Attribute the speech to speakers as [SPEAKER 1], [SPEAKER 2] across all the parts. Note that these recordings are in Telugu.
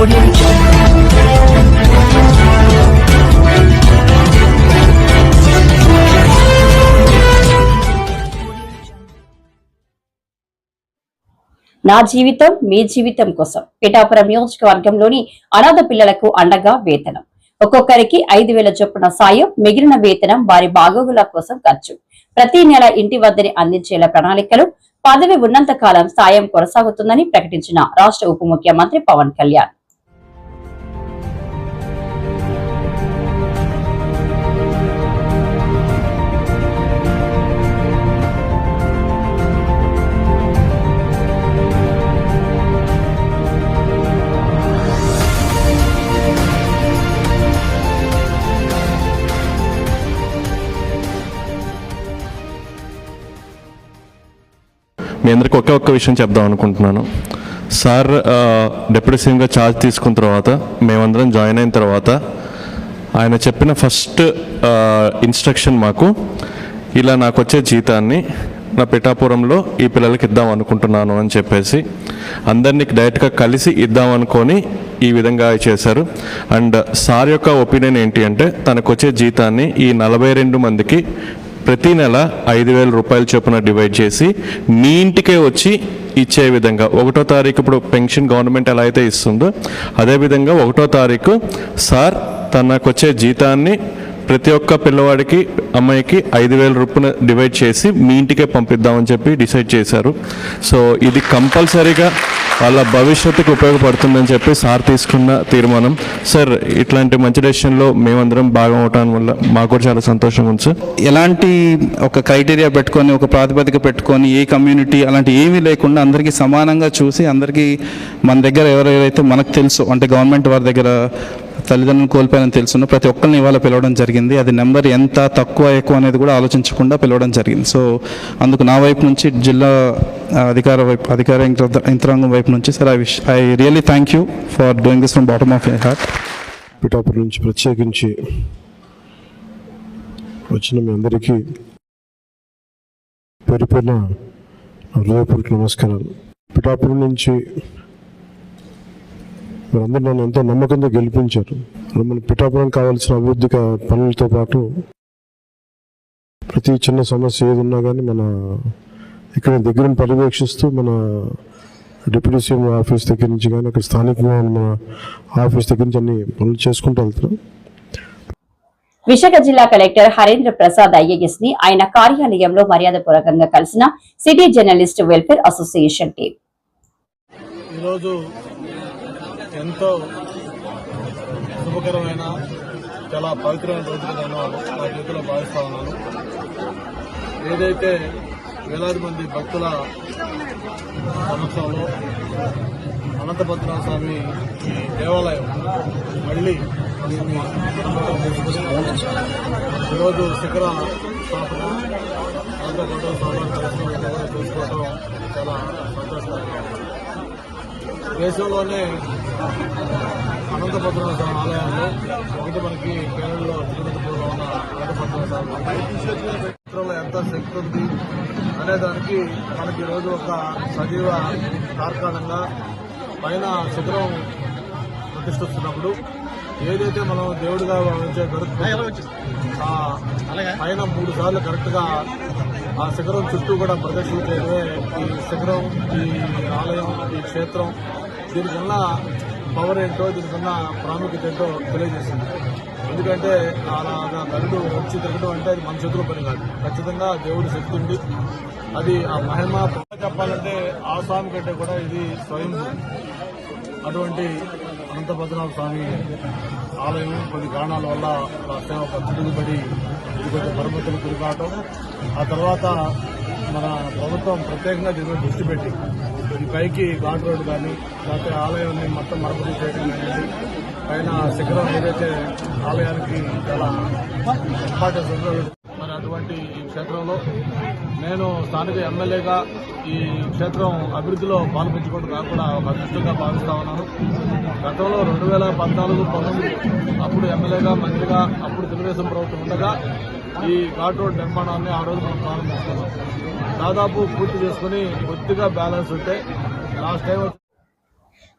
[SPEAKER 1] నా జీవితం మీ జీవితం కోసం పిఠాపురం నియోజకవర్గంలోని అనాథ పిల్లలకు అండగా వేతనం ఒక్కొక్కరికి 5,000 చొప్పున సాయం, మిగిలిన వేతనం వారి బాగోగుల కోసం ఖర్చు. ప్రతి నెల ఇంటి వద్దనే అందించేలా ప్రణాళికలు. పదవి ఉన్నంత కాలం సాయం కొనసాగుతుందని ప్రకటించిన రాష్ట్ర ఉప ముఖ్యమంత్రి పవన్ కళ్యాణ్.
[SPEAKER 2] మీ అందరికీ ఒక్క విషయం చెప్దాం అనుకుంటున్నాను. సార్ డిప్యూటీ సీఎంగా ఛార్జ్ తీసుకున్న తర్వాత మేమందరం జాయిన్ అయిన తర్వాత ఆయన చెప్పిన ఫస్ట్ ఇన్స్ట్రక్షన్ మాకు, ఇలా నాకు వచ్చే జీతాన్ని నా పిఠాపురంలో ఈ పిల్లలకి ఇద్దాం అనుకుంటున్నాను అని చెప్పేసి అందరినీ డైరెక్ట్గా కలిసి ఇద్దాం అనుకొని ఈ విధంగా చేశారు. అండ్ సార్ యొక్క ఒపీనియన్ ఏంటి అంటే, తనకు వచ్చే జీతాన్ని ఈ 42 మందికి ప్రతి నెల 5,000 రూపాయల చొప్పున డివైడ్ చేసి మీ ఇంటికే వచ్చి ఇచ్చే విధంగా 1వ తారీఖు ఇప్పుడు పెన్షన్ గవర్నమెంట్ ఎలా అయితే ఇస్తుందో అదేవిధంగా 1వ తారీఖు సార్ తనకు వచ్చే జీతాన్ని ప్రతి ఒక్క పిల్లవాడికి అమ్మాయికి 5,000 రూపాయలు డివైడ్ చేసి మీ ఇంటికే పంపిద్దామని చెప్పి డిసైడ్ చేశారు. సో ఇది కంపల్సరీగా వాళ్ళ భవిష్యత్తుకు ఉపయోగపడుతుందని చెప్పి సార్ తీసుకున్న తీర్మానం. సార్ ఇట్లాంటి మంచి డెసిషన్లో మేమందరం భాగం అవటం వల్ల మాకు కూడా చాలా సంతోషంగా ఉంది సార్.
[SPEAKER 3] ఎలాంటి ఒక క్రైటీరియా పెట్టుకొని, ఒక ప్రాతిపదిక పెట్టుకొని, ఏ కమ్యూనిటీ అలాంటి ఏమీ లేకుండా అందరికీ సమానంగా చూసి, అందరికీ మన దగ్గర ఎవరెవరైతే మనకు తెలుసు అంటే గవర్నమెంట్ వారి దగ్గర తల్లిదండ్రులు కోల్పోయాలని తెలుసున్న ప్రతి ఒక్కరిని ఇవాళ పిలవడం జరిగింది. అది నెంబర్ ఎంత తక్కువ ఎక్కువ అనేది కూడా ఆలోచించకుండా పిలవడం జరిగింది. సో అందుకు నా వైపు నుంచి, జిల్లా అధికార యంత్రాంగం వైపు నుంచి sir I really thank you for doing this from bottom of my heart.
[SPEAKER 4] Pithapuram నుంచి ప్రత్యేకించి వచ్చిన మీ అందరికీ పేరు పేరున హృదయపూర్వక నమస్కారాలు. పిఠాపురం నుంచి మీరందరూ నన్ను ఎంతో నమ్మకంతో గెలిపించారు. మన పిఠాపురం కావాల్సిన అభివృద్ధి పనులతో పాటు ప్రతి చిన్న సమస్య ఏది ఉన్నా కానీ మన ఇక్కడ దగ్గర పర్యవేక్షిస్తూ మన డిప్యూటీ సీఎం ఆఫీస్ దగ్గర నుంచి కానీ అక్కడ స్థానికంగా మన ఆఫీస్ దగ్గర నుంచి అన్ని పనులు చేసుకుంటూ వెళ్తున్నాం.
[SPEAKER 1] విశాఖ జిల్లా కలెక్టర్ హరేంద్ర ప్రసాద్ ఐఏఎస్ ని ఆయన కార్యాలయంలో మర్యాదపూర్వకంగా కలిసిన city journalist welfare association team.
[SPEAKER 5] ఈరోజు ఎంతో శుభకరమైన, చాలా పవిత్రమైన రోజుగా నేను నా జీవితంలో భావిస్తా ఉన్నాను. ఏదైతే వేలాది మంది భక్తుల సమక్షంలో అనంతపద్మనాభ స్వామి ఈ దేవాలయం మళ్ళీ ఈరోజు శిఖర స్థాపన, ఆంధ్రప్రదేశ్ స్వామి దర్శనం చూసుకోవడం చాలా సంతోషకరంగా. దేశంలోనే అనంతపద్మనాభ స్వామి ఆలయాల్లో ఒకటి మనకి కేరళలో తిరుపతిలో ఉన్న అనంతపద్మనాభ స్వామి చిత్రంలో ఎంత శక్తి ఉంది అనేదానికి మనకి ఈరోజు ఒక సజీవ తార్కాణంగా పైన శిఖరం ప్రతిష్ఠిస్తున్నప్పుడు ఏదైతే మనం దేవుడిగా భావించే పైన 3 సార్లు కరెక్ట్గా ఆ శిఖరం చుట్టూ కూడా ప్రదక్షిణ చేయడమే ఈ శిఖరం, ఈ ఆలయం, ఈ క్షేత్రం దీనికన్న పవర్ ఏంటో, దీనికన్నా ప్రాముఖ్యత ఏంటో తెలియజేస్తుంది. ఎందుకంటే అలాగా గరుడు వచ్చి తిరగడం అంటే అది మన చేతుల పని కాదు, ఖచ్చితంగా దేవుడి శక్తి ఉంది. అది ఆ మహిమ చెప్పాలంటే ఆ స్వామి కంటే కూడా ఇది స్వయం. అటువంటి అనంతపద్మనాభ స్వామి ఆలయం కొన్ని కారణాల వల్ల రాష్ట్రం ఒక తిరుగుబడి ఇది కొంచెం మరమ్మతులు తిరిగాటం, ఆ తర్వాత మన ప్రభుత్వం ప్రత్యేకంగా దీని మీద దృష్టి పెట్టి ఈ పైకి ఘాట్ రోడ్డు కానీ లేకపోతే ఆలయాన్ని మొత్తం మరమ్మతులు చేయడం కానీ పైన శిఖరం ఏదైతే ఆలయానికి చాలా ఇంపార్టెన్స్ ఉందో మరి అటువంటి ఈ క్షేత్రంలో నేను స్థానిక ఎమ్మెల్యేగా ఈ క్షేత్రం అభివృద్ధిలో పాల్పంచుకోవడం నాకు కూడా ఒక అదృష్టంగా భావిస్తా ఉన్నాను. గతంలో 2014-19 అప్పుడు ఎమ్మెల్యేగా, మంత్రిగా అప్పుడు తెలుగుదేశం ప్రభుత్వం ఉండగా ఈ ఘాట్ రోడ్ నిర్మాణాన్ని ఆ రోజు మనం ప్రారంభిస్తున్నాం. దాదాపు పూర్తి చేసుకుని కొద్దిగా బ్యాలెన్స్ ఉంటే లాస్ట్ టైం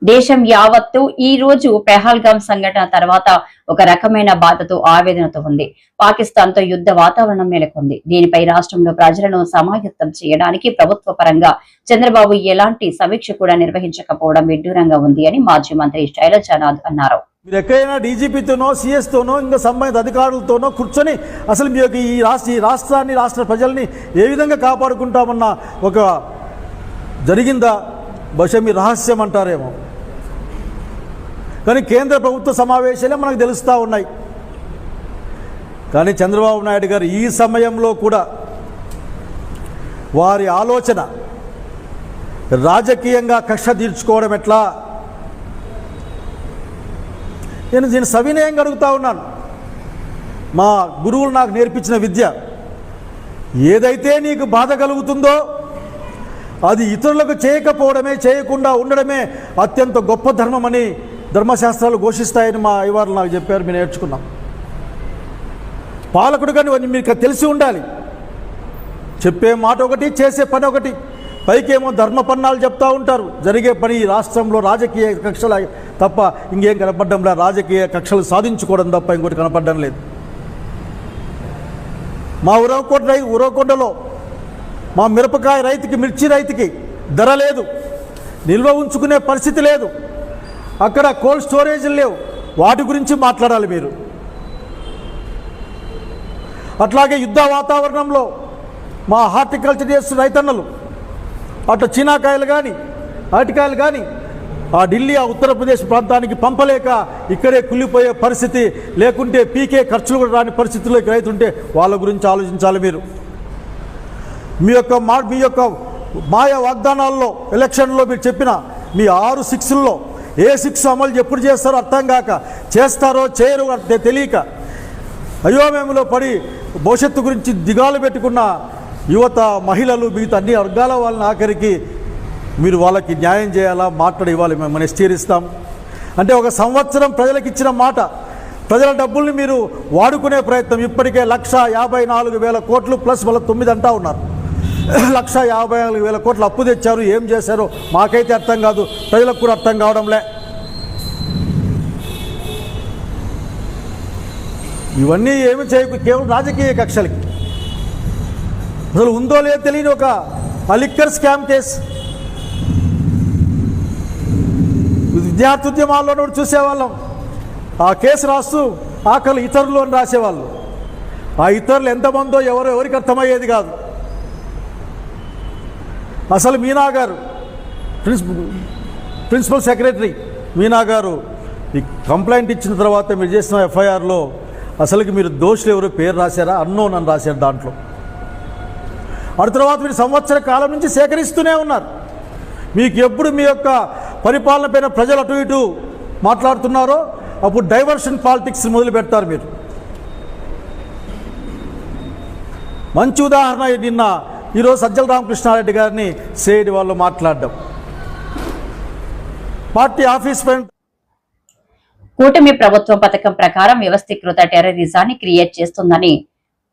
[SPEAKER 1] దేశం యావత్తు ఈ రోజు పెహల్గాం సంఘటన తర్వాత ఒక రకమైన బాధతో ఆవేదనతో ఉంది. పాకిస్తాన్ తో యుద్ధ వాతావరణం నెలకొంది. దీనిపై రాష్ట్రంలో ప్రజలను సమాయత్తం చేయడానికి ప్రభుత్వ పరంగా చంద్రబాబు ఎలాంటి సమీక్ష కూడా నిర్వహించకపోవడం విడ్డూరంగా ఉంది అని మాజీ మంత్రి శైలజానాథ్ అన్నారు.
[SPEAKER 6] మీరు ఎక్కడైనా డీజీపీతోనో సిఎస్తోనో ఇంకా సంబంధిత అధికారులతోనో కూర్చొని అసలు మీ యొక్క ఈ రాష్ట్రాన్ని రాష్ట్ర ప్రజల్ని ఏ విధంగా కాపాడుకుంటామన్న ఒక జరిగిందా? బహుశా మీ రహస్యం అంటారేమో, కానీ కేంద్ర ప్రభుత్వ సమావేశాలే మనకు తెలుస్తూ ఉన్నాయి. కానీ చంద్రబాబు నాయుడు గారు ఈ సమయంలో కూడా వారి ఆలోచన రాజకీయంగా కక్ష తీర్చుకోవడం ఎట్లా? నేను దీన్ని సవినయంగా అడుగుతూ ఉన్నాను. మా గురువులు నాకు నేర్పించిన విద్య, ఏదైతే నీకు బాధ కలుగుతుందో అది ఇతరులకు చేయకపోవడమే, చేయకుండా ఉండడమే అత్యంత గొప్ప ధర్మమని ధర్మశాస్త్రాలు ఘోషిస్తాయని మా అయ్యవారు నాకు చెప్పారు. మేము నేర్చుకున్నాం. పాలకుడు కానీ మీకు తెలిసి ఉండాలి. చెప్పే మాట ఒకటి, చేసే పని ఒకటి. పైకేమో ధర్మ పన్నాలు చెప్తూ ఉంటారు. జరిగే పని ఈ రాష్ట్రంలో రాజకీయ కక్షలు తప్ప ఇంకేం కనపడడం లేదు. రాజకీయ కక్షలు సాధించుకోవడం తప్ప ఇంకోటి కనపడడం లేదు. మా ఉరవకొండలో మా మిరపకాయ రైతుకి, మిర్చి రైతుకి ధర లేదు, నిల్వ ఉంచుకునే పరిస్థితి లేదు. అక్కడ కోల్డ్ స్టోరేజీలు లేవు. వాటి గురించి మాట్లాడాలి మీరు. అట్లాగే యుద్ధ వాతావరణంలో మా హార్టికల్చర్ చేస్తున్న రైతన్నలు అట్లా చీనాకాయలు కానీ అరటికాయలు కానీ ఆ ఢిల్లీ, ఆ ఉత్తరప్రదేశ్ ప్రాంతానికి పంపలేక ఇక్కడే కుళ్ళిపోయే పరిస్థితి, లేకుంటే పీకే ఖర్చులు కూడా రాని పరిస్థితుల్లోకి రైతుంటే వాళ్ళ గురించి ఆలోచించాలి మీరు. మీ యొక్క మాయా వాగ్దానాల్లో ఎలక్షన్లో మీరు చెప్పిన మీ 6 6ల్లో ఏ 6 అమలు ఎప్పుడు చేస్తారో అర్థం కాక, చేస్తారో చేయరు తెలియక అయోమయంలో పడి భవిష్యత్తు గురించి దిగాలు పెట్టుకున్న యువత, మహిళలు, మిగతా అన్ని వర్గాల వాళ్ళని ఆఖరికి మీరు వాళ్ళకి న్యాయం చేయాలా, మాట్లాడి ఇవ్వాలి. మేము నిశ్చయిస్తాం. అంటే ఒక సంవత్సరం ప్రజలకు ఇచ్చిన మాట, ప్రజల డబ్బుల్ని మీరు వాడుకునే ప్రయత్నం. ఇప్పటికే 1,54,000 కోట్లు ప్లస్ మళ్ళీ 9 అంటా ఉన్నారు. 1,54,000 కోట్లు అప్పు తెచ్చారు. ఏం చేశారో మాకైతే అర్థం కాదు, ప్రజలకు కూడా అర్థం కావడంలే. ఇవన్నీ ఏమి చేయకు, కేవలం రాజకీయ కక్షలకి. అసలు ఉందో లేదో తెలియని ఒక లిక్కర్ స్కామ్ కేసు విద్యార్థి ఉద్యమాల్లో చూసేవాళ్ళం. ఆ కేసు రాస్తూ ఆకలి ఇతరులు అని రాసేవాళ్ళు. ఆ ఇతరులు ఎంతమందో ఎవరికి అర్థమయ్యేది కాదు. అసలు మీనా గారు, ప్రిన్సిపల్ సెక్రటరీ మీనా గారు ఈ కంప్లైంట్ ఇచ్చిన తర్వాత మీరు చేసిన ఎఫ్ఐఆర్లో అసలుకి మీరు దోషులు ఎవరు పేరు రాశారా? అన్నోన్ అని రాశారు దాంట్లో. ఆ తర్వాత మీరు సంవత్సర కాలం నుంచి సేకరిస్తూనే ఉన్నారు. మీకు ఎప్పుడు మీ యొక్క పరిపాలన పైన ప్రజలు అటు ఇటు మాట్లాడుతున్నారో అప్పుడు డైవర్షన్ పాలిటిక్స్ మొదలు పెడతారు మీరు. మంచి ఉదాహరణ నిన్న ఈరోజు సజ్జల రామకృష్ణారెడ్డి గారిని సేడి వాళ్ళు మాట్లాడడం. పార్టీ ఆఫీస్ పైన
[SPEAKER 1] కూటమి ప్రభుత్వం పథకం ప్రకారం వ్యవస్థీకృత టెర్రరిజాన్ని క్రియేట్ చేస్తుందని,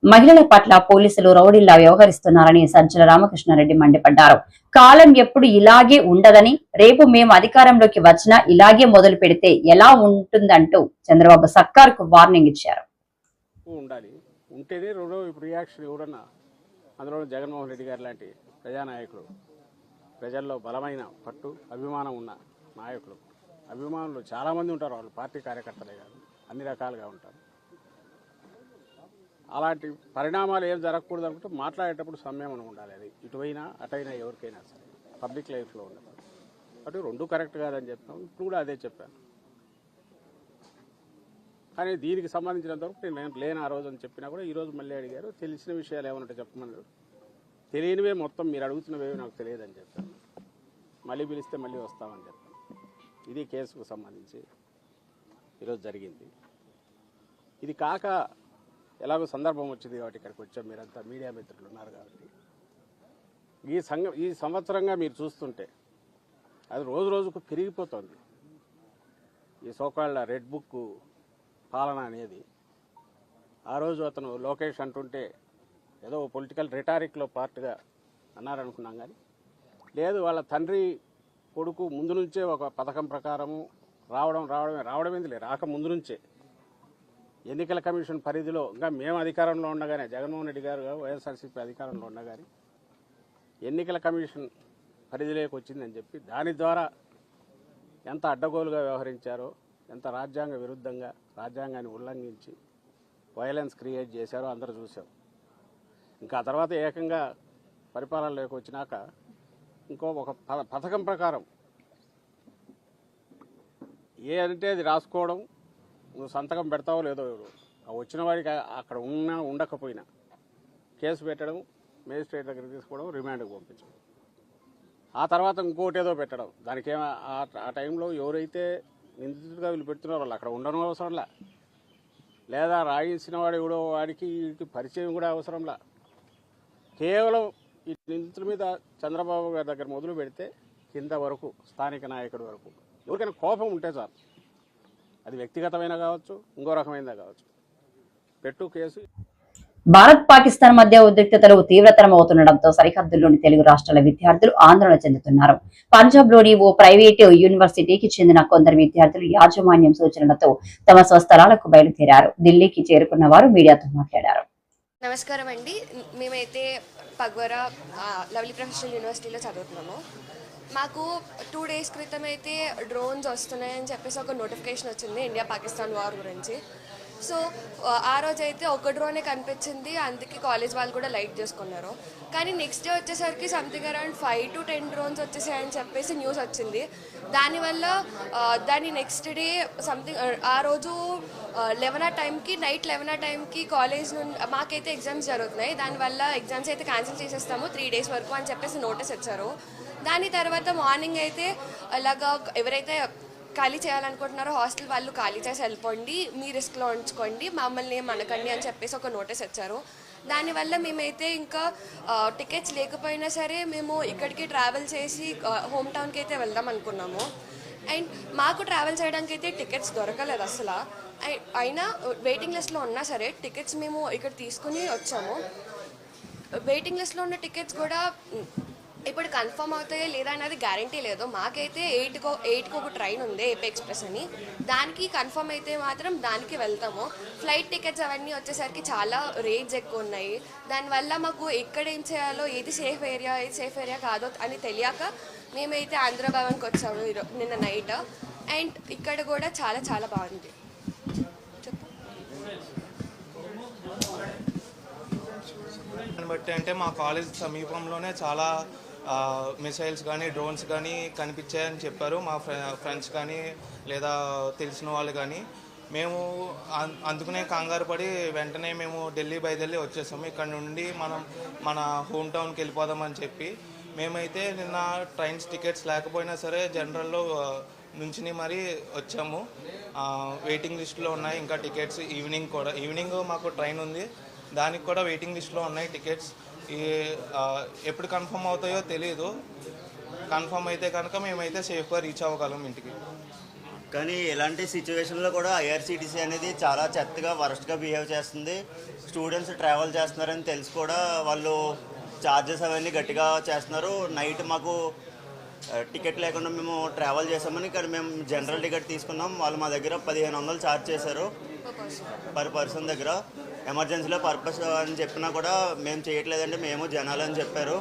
[SPEAKER 1] మహిళల పట్ల పోలీసులు రౌడీల్లా వ్యవహరిస్తున్నారని సజ్జల రామకృష్ణారెడ్డి మండిపడ్డారు. కాలం ఎప్పుడు ఇలాగే ఉండదని, రేపు మేము అధికారంలోకి వచ్చినా ఇలాగే మొదలు పెడితే ఎలా ఉంటుందంటూ చంద్రబాబు సర్కార్కు వార్నింగ్ ఇచ్చారు.
[SPEAKER 7] ఉండాలి, ఉంటేనే రెండో రియాక్షన్ ఎవరన్నా, అందులో జగన్మోహన్ రెడ్డి గారు లాంటి ప్రజానాయకులు, ప్రజల్లో బలమైన పట్టు అభిమానం ఉన్న నాయకులు, అభిమానులు చాలామంది ఉంటారు. వాళ్ళు పార్టీ కార్యకర్తలే కాదు, అన్ని రకాలుగా ఉంటారు. అలాంటి పరిణామాలు ఏం జరగకూడదు అనుకుంటే మాట్లాడేటప్పుడు సంయమనం ఉండాలి. అది ఇటువైనా అటైనా ఎవరికైనా సరే పబ్లిక్ లైఫ్లో ఉండదు. అటు రెండు కరెక్ట్ కాదని చెప్తాం. ఇప్పుడు కూడా అదే చెప్పాను. కానీ దీనికి సంబంధించినంతవరకు నేను లేని ఆ రోజు అని చెప్పినా కూడా ఈరోజు మళ్ళీ అడిగారు. తెలిసిన విషయాలు ఏమన్నా చెప్పమన్నారు. తెలియనివే మొత్తం మీరు అడుగుతున్నవేవి నాకు తెలియదని చెప్పాను. మళ్ళీ పిలిస్తే మళ్ళీ వస్తామని చెప్పాను. ఇది కేసుకు సంబంధించి ఈరోజు జరిగింది. ఇది కాక ఎలాగో సందర్భం వచ్చింది కాబట్టి ఇక్కడికి వచ్చాం. మీరంతా మీడియా మిత్రులు ఉన్నారు కాబట్టి ఈ సంవత్సరంగా మీరు చూస్తుంటే అది రోజు రోజుకు పెరిగిపోతుంది. ఈ సోకాళ్ళ రెడ్ బుక్ పాలన అనేది. ఆ రోజు అతను లోకేష్ అంటుంటే ఏదో పొలిటికల్ రిటారిక్లో పార్ట్గా అన్నారనుకున్నాం. కానీ లేదు, వాళ్ళ తండ్రి కొడుకు ముందు నుంచే ఒక పథకం ప్రకారము రావడమేందిలే రాక ముందు నుంచే ఎన్నికల కమిషన్ పరిధిలో ఇంకా మేము అధికారంలో ఉండగానే జగన్మోహన్ రెడ్డి గారు వైఎస్ఆర్సీపీ అధికారంలో ఉండగానే ఎన్నికల కమిషన్ పరిధిలోకి వచ్చిందని చెప్పి దాని ద్వారా ఎంత అడ్డగోలుగా వ్యవహరించారో, ఎంత రాజ్యాంగ విరుద్ధంగా రాజ్యాంగాన్ని ఉల్లంఘించి వైలెన్స్ క్రియేట్ చేశారో అందరూ చూసాం. ఇంకా ఆ తర్వాత ఏకంగా పరిపాలనలోకి వచ్చినాక ఇంకో ఒక పథకం ప్రకారం ఏ అంటే అది రాసుకోవడం, నువ్వు సంతకం పెడతావో లేదో వచ్చిన వాడికి అక్కడ ఉండకపోయినా కేసు పెట్టడం, మేజిస్ట్రేట్ దగ్గర తీసుకోవడం, రిమాండ్కి పంపించడం, ఆ తర్వాత ఇంకోటి ఏదో పెట్టడం. దానికి ఆ టైంలో ఎవరైతే నిందితుడిగా వీళ్ళు పెడుతున్నారో వాళ్ళు అక్కడ ఉండడం అవసరంలా, లేదా రాయించిన వాడు ఎవడో వాడికి పరిచయం కూడా అవసరంలా. కేవలం ఈ నిందితుల మీద చంద్రబాబు గారి దగ్గర మొదలు పెడితే కింద వరకు స్థానిక నాయకుడి వరకు ఎవరికైనా కోపం ఉంటే చాలు, అది వ్యక్తిగతమైనా కావచ్చు, ఇంకో రకమైనదా కావచ్చు, పెట్టు కేసు.
[SPEAKER 1] భారత్ పాకిస్తాన్ మధ్య ఉద్రిక్తతలు తీవ్రతరం అవుతుండటంతో సరిహద్దుల్లోని తెలుగు రాష్ట్రాల విద్యార్థులు ఆందోళన చెందుతున్నారు. పంజాబ్ లోని ఓ ప్రైవేటు యూనివర్సిటీకి చెందిన కొందరు విద్యార్థులు యాజమాన్యం సూచనలతో తమ స్వస్థలాలకు బయలుదేరారు. ఢిల్లీకి చేరుకున్న వారు మీడియాతో మాట్లాడారు.
[SPEAKER 8] నమస్కారం అండి, మేమైతే పగ్వరా లవ్లీ ప్రొఫెషనల్ యూనివర్సిటీలో చదువుతున్నాము. మాకు 2 days క్రితం అయితే డ్రోన్స్ వస్తున్నాయని చెప్పేసి ఒక నోటిఫికేషన్ వచ్చింది ఇండియా పాకిస్తాన్ వార్ గురించి. సో ఆ రోజు అయితే ఒక డ్రోనే కనిపించింది, అందుకే కాలేజ్ వాళ్ళు కూడా లైట్ చేసుకున్నారు. కానీ నెక్స్ట్ డే వచ్చేసరికి సంథింగ్ అరౌండ్ 5 to 10 డ్రోన్స్ వచ్చేసాయని చెప్పేసి న్యూస్ వచ్చింది. దానివల్ల దాని నెక్స్ట్ డే సంథింగ్ ఆ రోజు 11 ఆ టైంకి నైట్ 11 ఆ టైంకి కాలేజ్ నుండి మాకైతే ఎగ్జామ్స్ జరుగుతున్నాయి, దానివల్ల ఎగ్జామ్స్ అయితే క్యాన్సిల్ చేసేస్తాము 3 days వరకు అని చెప్పేసి నోటీస్ ఇచ్చారు. దాని తర్వాత మార్నింగ్ అయితే అలాగా ఎవరైతే ఖాళీ చేయాలనుకుంటున్నారో హాస్టల్ వాళ్ళు ఖాళీ చేసి వెళ్ళిపోండి, మీ రిస్క్లో ఉంచుకోండి, మమ్మల్ని మనకండి అని చెప్పేసి ఒక నోటీస్ ఇచ్చారు. దానివల్ల మేమైతే ఇంకా టికెట్స్ లేకపోయినా సరే మేము ఇక్కడికి ట్రావెల్ చేసి హోమ్ టౌన్కి అయితే వెళ్దాం అనుకున్నాము. అండ్ మాకు ట్రావెల్ చేయడానికి అయితే టికెట్స్ దొరకలేదు అసలు. అయినా వెయిటింగ్ లిస్ట్లో ఉన్నా సరే టికెట్స్ మేము ఇక్కడ తీసుకుని వచ్చాము. వెయిటింగ్ లిస్ట్లో ఉన్న టికెట్స్ కూడా ఇప్పుడు కన్ఫర్మ్ అవుతాయో లేదా అనేది గ్యారంటీ లేదు. మాకైతే 8కి ఒక ట్రైన్ ఉంది ఏపీ ఎక్స్ప్రెస్ అని, దానికి కన్ఫర్మ్ అయితే మాత్రం దానికి వెళ్తాము. ఫ్లైట్ టికెట్స్ అవన్నీ వచ్చేసరికి చాలా రేట్స్ ఎక్కువ ఉన్నాయి. దానివల్ల మాకు ఎక్కడ ఏం చేయాలో, ఏది సేఫ్ ఏరియా కాదో అని తెలియక మేమైతే ఆంధ్రభవన్కి వచ్చాము నిన్న నైట్. అండ్ ఇక్కడ కూడా చాలా చాలా బాగుంది.
[SPEAKER 9] దాన్ని బట్టి అంటే మా కాలేజ్ సమీపంలోనే చాలా మిసైల్స్ కానీ డ్రోన్స్ కానీ కనిపించాయని చెప్పారు మా ఫ్రెండ్స్ కానీ లేదా తెలిసిన వాళ్ళు కానీ. మేము అందుకునే కంగారు పడి వెంటనే మేము ఢిల్లీ బయలుదేరి వచ్చేసాము. ఇక్కడ నుండి మన హోమ్ టౌన్కి వెళ్ళిపోదామని చెప్పి మేమైతే నిన్న ట్రైన్స్ టికెట్స్ లేకపోయినా సరే జనరల్లో నుంచి మరీ వచ్చాము. వెయిటింగ్ లిస్ట్లో ఉన్నాయి ఇంకా టికెట్స్. ఈవినింగ్ మాకు ట్రైన్ ఉంది, దానికి కూడా వెయిటింగ్ లిస్ట్లో ఉన్నాయి టికెట్స్. ఎప్పుడు కన్ఫర్మ్ అవుతాయో తెలియదు. కన్ఫర్మ్ అయితే కనుక మేమైతే సేఫ్గా రీచ్ అవ్వగలం ఇంటికి.
[SPEAKER 10] కానీ ఇలాంటి సిచ్యువేషన్లో కూడా ఐఆర్సీటీసీ అనేది చాలా చెత్తగా వరస్ట్గా బిహేవ్ చేస్తుంది. స్టూడెంట్స్ ట్రావెల్ చేస్తున్నారని తెలిసి కూడా వాళ్ళు ఛార్జెస్ అవన్నీ గట్టిగా చేస్తున్నారు. నైట్ మాకు టికెట్ లేకుండా మేము ట్రావెల్ చేసామని, కానీ మేము జనరల్ టికెట్ తీసుకున్నాం. వాళ్ళు మా దగ్గర 1500 ఛార్జ్ చేశారు పర్ పర్సన్ దగ్గర. ఎమర్జెన్సీలో పర్పస్ అని చెప్పినా కూడా మేము చేయట్లేదండి, మేము జనాలని చెప్పారు.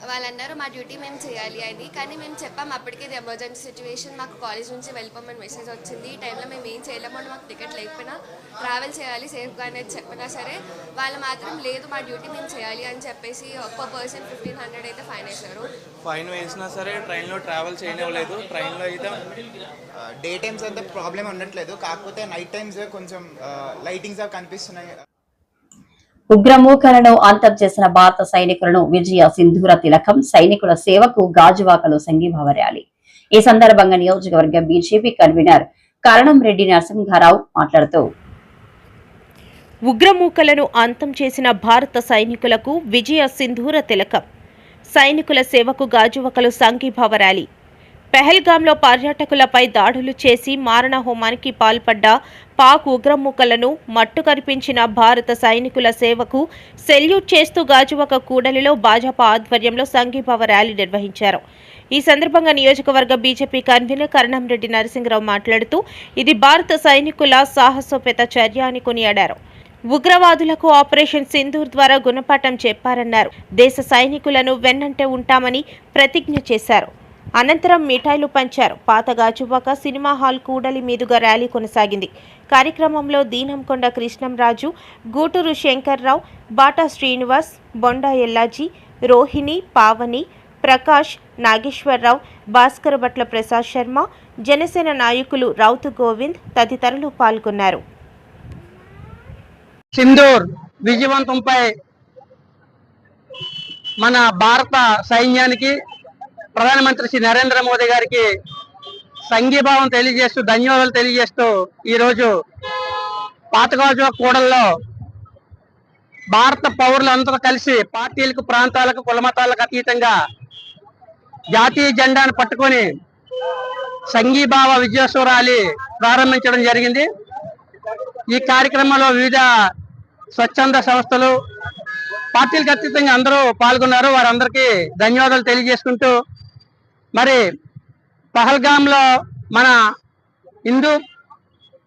[SPEAKER 8] వాళ్ళు అన్నారు మా డ్యూటీ మేము చేయాలి అని, కానీ మేము చెప్పాము అప్పటికే ఇది ఎమర్జెన్సీ సిచ్యువేషన్, మాకు కాలేజ్ నుంచి వెళ్ళిపోమని మెసేజ్ వచ్చింది, ఈ టైంలో మేము ఏం చేయలేము అని, మాకు టికెట్ లేకపోయినా ట్రావెల్ చేయాలి సేఫ్గా అనేది చెప్పినా సరే వాళ్ళు మాత్రం లేదు మా డ్యూటీ మేము చేయాలి అని చెప్పేసి ఒక్క పర్సన్ 1500 అయితే ఫైన్ వేశారు.
[SPEAKER 9] ఫైన్ వేసినా సరే ట్రైన్లో ట్రావెల్ చేయలేదు. ట్రైన్లో అయితే
[SPEAKER 11] డే టైమ్స్ అంతా ప్రాబ్లం ఉండట్లేదు, కాకపోతే నైట్ టైమ్స్ కొంచెం లైటింగ్స్ అవి కనిపిస్తున్నాయి.
[SPEAKER 1] ఉగ్రమూకలను అంతం చేసిన భారత సైనికులను విజయ సింధూర తిలకం, సైనికుల సేవకు గాజువాకలో సంఘీభావ ర్యాలీ. ఈ సందర్భంగా నియోజకవర్గ బీజేపీ కన్వీనర్ కరణం రెడ్డి నరసింహారావు మాట్లాడుతూ,
[SPEAKER 12] ఉగ్రమూకలను అంతం చేసిన భారత సైనికులకు విజయ సింధూర తిలకం, సైనికుల సేవకు గాజువాకలో సంఘీభావ ర్యాలీ. పెహల్గాంలో పర్యాటకులపై దాడులు చేసి మారణ హోమానికి పాల్పడ్డ పాక్ ఉగ్రమూకలను మట్టు కనిపించిన భారత సైనికుల సేవకు సెల్యూట్ చేస్తూ గాజువాక కూడలిలో భాజపా ఆధ్వర్యంలో సంఘీభావ ర్యాలీ నిర్వహించారు. ఈ సందర్భంగా నియోజకవర్గ బీజేపీ కన్వీనర్ కరణంరెడ్డి నరసింహరావు మాట్లాడుతూ ఇది భారత సైనికుల సాహసోపేత చర్య అని కొనియాడారు. ఉగ్రవాదులకు ఆపరేషన్ సింధూర్ ద్వారా గుణపాఠం చెప్పారన్నారు. దేశ సైనికులను వెన్నంటే ఉంటామని ప్రతిజ్ఞ చేశారు. అనంతరం మిఠాయిలు పంచారు. పాత గాజువాక సినిమా హాల్ కూడలి మీదుగా ర్యాలీ కొనసాగింది. కార్యక్రమంలో దీనంకొండ కృష్ణంరాజు, గూటూరు శంకర్రావు, బాటా శ్రీనివాస్, బొండా ఎల్లాజీ, రోహిణి, పావని, ప్రకాష్, నాగేశ్వరరావు, భాస్కర్ భట్ల ప్రసాద్ శర్మ, జనసేన నాయకులు రౌతు గోవింద్ తదితరులు పాల్గొన్నారు.
[SPEAKER 13] సింధూర్ విజయవంతంపై మన భారత సైన్యానికి ప్రధానమంత్రి శ్రీ నరేంద్ర మోదీ గారికి సంఘీభావం తెలియజేస్తూ ధన్యవాదాలు తెలియజేస్తూ ఈరోజు పాతగాజువాక కూడల్లో భారత పౌరులందరూ కలిసి పార్టీలకు, ప్రాంతాలకు, కులమతాలకు అతీతంగా జాతీయ జెండాను పట్టుకొని సంఘీభావ విజయోత్సవ ర్యాలీ ప్రారంభించడం జరిగింది. ఈ కార్యక్రమంలో వివిధ స్వచ్ఛంద సంస్థలు, పార్టీలకు అతీతంగా అందరూ పాల్గొన్నారు. వారందరికీ ధన్యవాదాలు తెలియజేసుకుంటూ మరి పహల్గాంలో మన హిందూ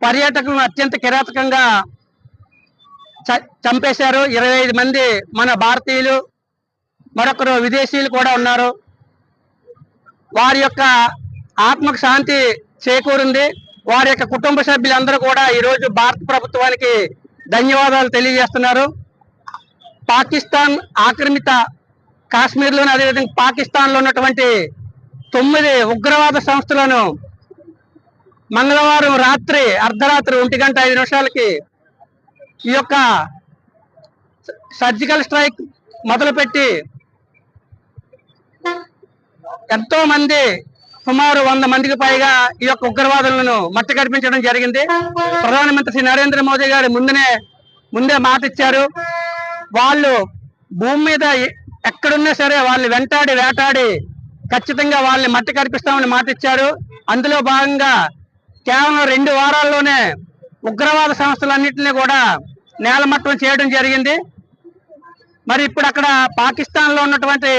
[SPEAKER 13] పర్యాటకులను అత్యంత కిరాతకంగా చంపేశారు. 25 మంది మన భారతీయులు, మరొకరు విదేశీయులు కూడా ఉన్నారు. వారి యొక్క ఆత్మకు శాంతి చేకూరింది. వారి యొక్క కుటుంబ సభ్యులందరూ కూడా ఈరోజు భారత ప్రభుత్వానికి ధన్యవాదాలు తెలియజేస్తున్నారు. పాకిస్తాన్ ఆక్రమిత కాశ్మీర్లోని, అదేవిధంగా పాకిస్తాన్లో ఉన్నటువంటి 9 ఉగ్రవాద సంస్థలను మంగళవారం రాత్రి అర్ధరాత్రి 1:05 ఈ యొక్క సర్జికల్ స్ట్రైక్ మొదలుపెట్టి ఎంతో మంది, సుమారు 100 మందికి పైగా ఈ యొక్క ఉగ్రవాదులను మట్టి కనిపించడం జరిగింది. ప్రధానమంత్రి శ్రీ నరేంద్ర మోదీ గారు ముందే మాట ఇచ్చారు. వాళ్ళు భూమి మీద ఎక్కడున్నా సరే వాళ్ళని వెంటాడి వేటాడి ఖచ్చితంగా వాళ్ళని మట్టి కనిపిస్తామని మాట ఇచ్చారు. అందులో భాగంగా కేవలం 2 వారాల్లోనే ఉగ్రవాద సంస్థలన్నింటినీ కూడా నేలమట్టం చేయడం జరిగింది. మరి ఇప్పుడు అక్కడ పాకిస్తాన్లో ఉన్నటువంటి